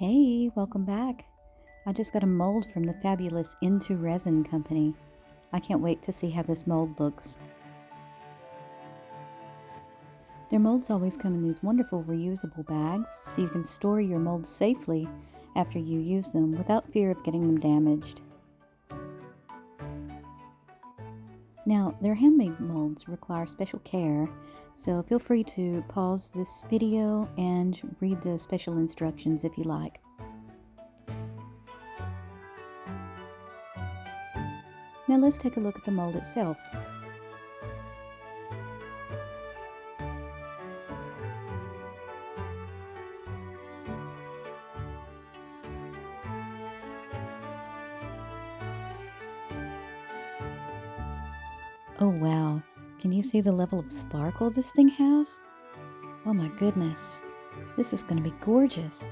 Hey, welcome back. I just got a mold from the fabulous IntoResin company. I can't wait to see how this mold looks. Their molds always come in these wonderful reusable bags, so you can store your molds safely after you use them without fear of getting them damaged. Now, their handmade molds require special care, so feel free to pause this video and read the special instructions if you like. Now let's take a look at the mold itself. Oh wow, can you see the level of sparkle this thing has? Oh my goodness, this is going to be gorgeous.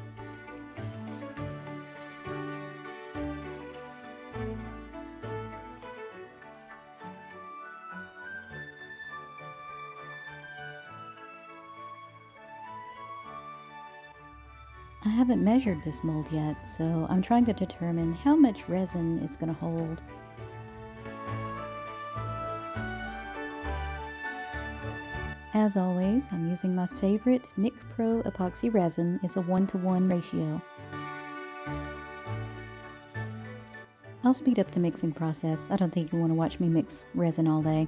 I haven't measured this mold yet, so I'm trying to determine how much resin it's going to hold. As always, I'm using my favorite NicPro epoxy resin. It's a 1-to-1 ratio. I'll speed up the mixing process. I don't think you want to watch me mix resin all day.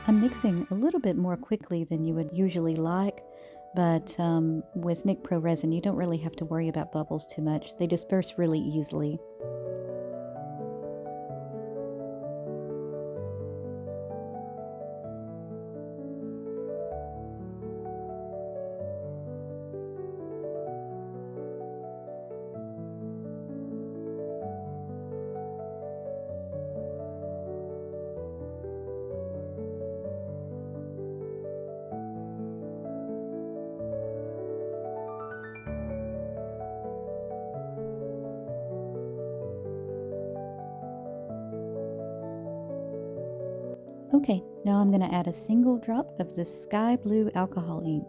I'm mixing a little bit more quickly than you would usually like, but with NicPro resin, you don't really have to worry about bubbles too much. They disperse really easily. Okay, now I'm going to add a single drop of the sky blue alcohol ink.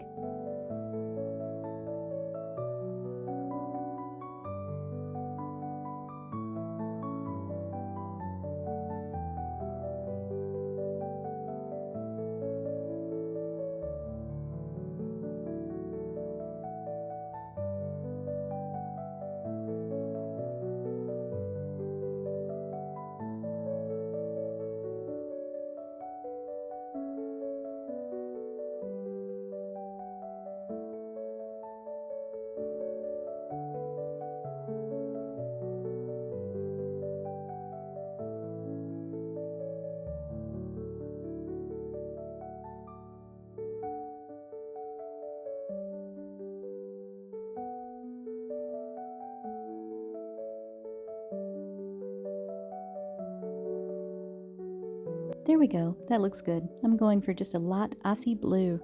There we go, that looks good. I'm going for just a light icy blue.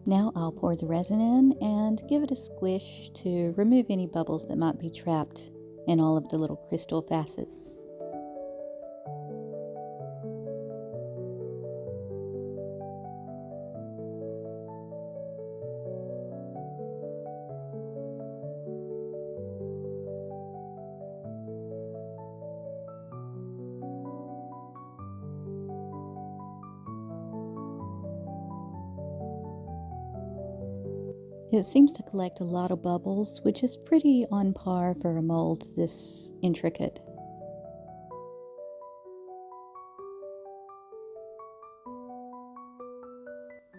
Now I'll pour the resin in and give it a squish to remove any bubbles that might be trapped in all of the little crystal facets. It seems to collect a lot of bubbles, which is pretty on par for a mold this intricate.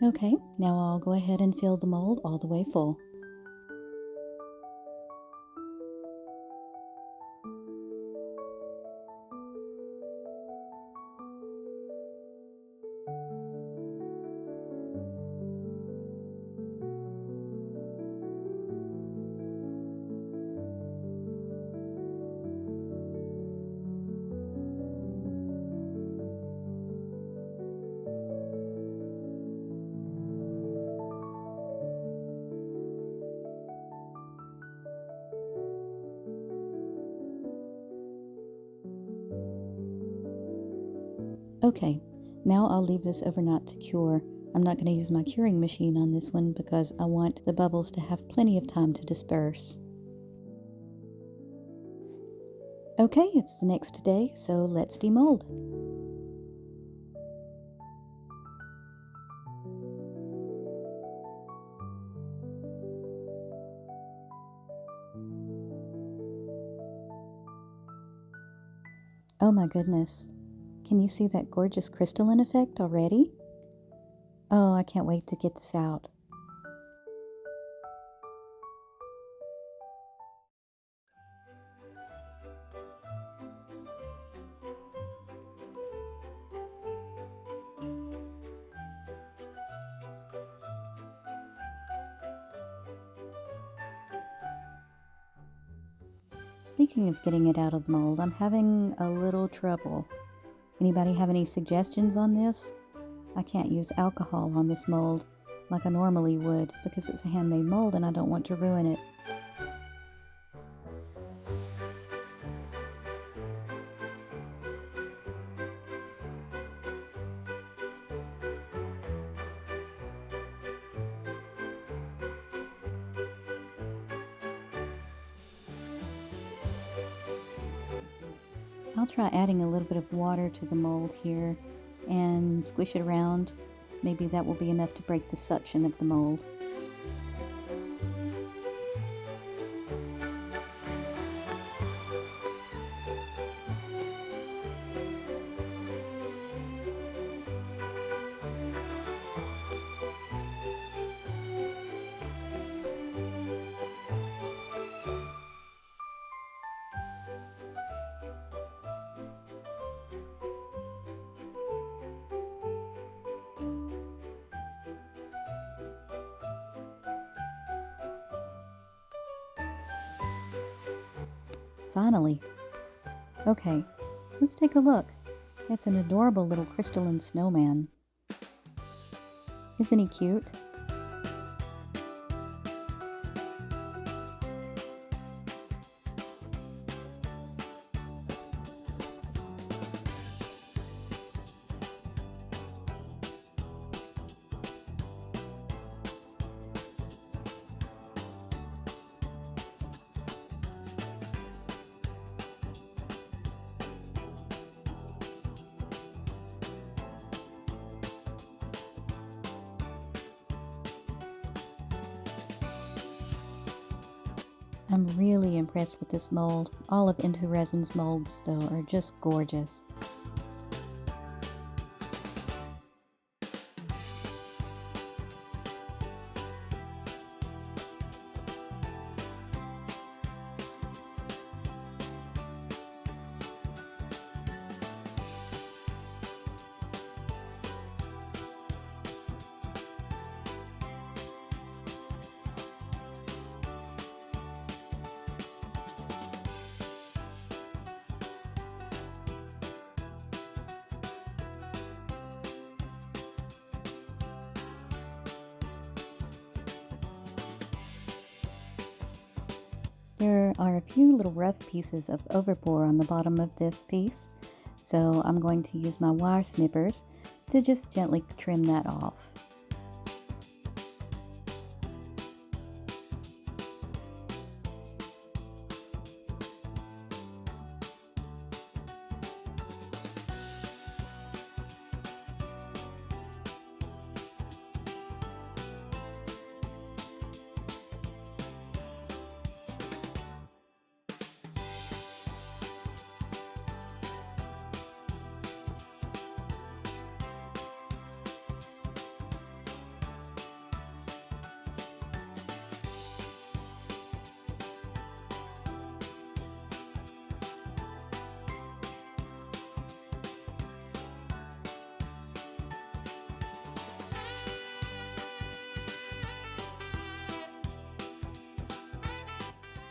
Okay, now I'll go ahead and fill the mold all the way full. Okay, now I'll leave this overnight to cure. I'm not going to use my curing machine on this one because I want the bubbles to have plenty of time to disperse. Okay, it's the next day, so let's demold. Oh my goodness. Can you see that gorgeous crystalline effect already? Oh, I can't wait to get this out. Speaking of getting it out of the mold, I'm having a little trouble. Anybody have any suggestions on this? I can't use alcohol on this mold like I normally would because it's a handmade mold and I don't want to ruin it. I'll try adding a little bit of water to the mold here and squish it around. Maybe that will be enough to break the suction of the mold. Finally. Okay, let's take a look. It's an adorable little crystalline snowman. Isn't he cute? I'm really impressed with this mold. All of IntoResin's molds, though, are just gorgeous. There are a few little rough pieces of overbore on the bottom of this piece, so I'm going to use my wire snippers to just gently trim that off.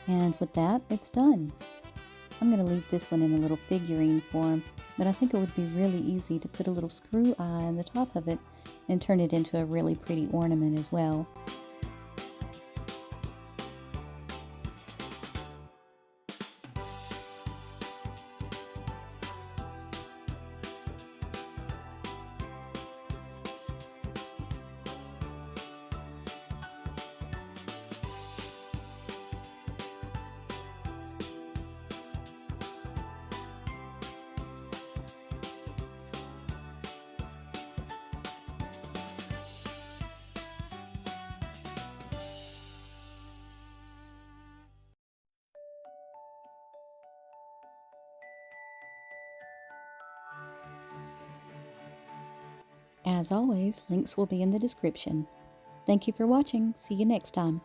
And with that, it's done. I'm going to leave this one in a little figurine form, but I think it would be really easy to put a little screw eye on the top of it and turn it into a really pretty ornament as well. As always, links will be in the description. Thank you for watching. See you next time.